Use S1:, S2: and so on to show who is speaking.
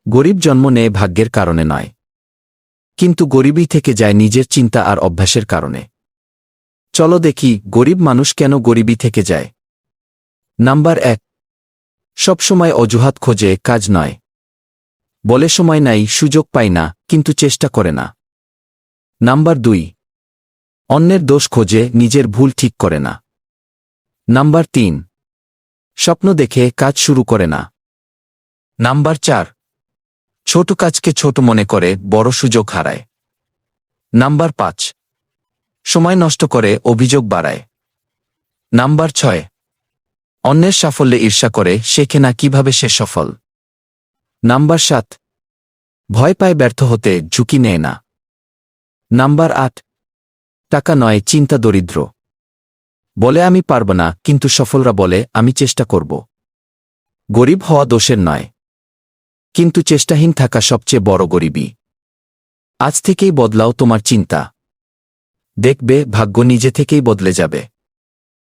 S1: গরিব জন্ম নেয় ভাগ্যের কারণে নয়, কিন্তু গরিবই থেকে যায় নিজের চিন্তা আর অভ্যাসের কারণে। চলো দেখি গরিব মানুষ কেন গরিবই থেকে যায়। নাম্বার 1, সবসময় অজুহাত খোঁজে, কাজ নয়। বলে সময় নাই, সুযোগ পাই না, কিন্তু চেষ্টা করে না। নাম্বার 2, অন্যের দোষ খোঁজে, নিজের ভুল ঠিক করে না। নাম্বার 3, স্বপ্ন দেখে কাজ শুরু করে না। নাম্বার 4, ছোট কাজকে ছোট মনে করে বড় সুযোগ হারায়। নাম্বার 5, সময় নষ্ট করে অভিযোগ বাড়ায়। নাম্বার 6, অন্যের সাফল্যে ঈর্ষা করে, শেখে না কিভাবে সে সফল। নাম্বার 7, ভয় পায় ব্যর্থ হতে, ঝুঁকি নেয় না। নাম্বার 8, টাকা নয়, চিন্তা দরিদ্র। বলে আমি পারব না, কিন্তু সফলরা বলে আমি চেষ্টা করব। গরিব হওয়া দোষের নয়, কিন্তু চেষ্টাহীন থাকা সবচেয়ে বড় গরিবই। আজ থেকেই বদলাও তোমার চিন্তা, দেখবে ভাগ্য নিজে থেকেই বদলে যাবে।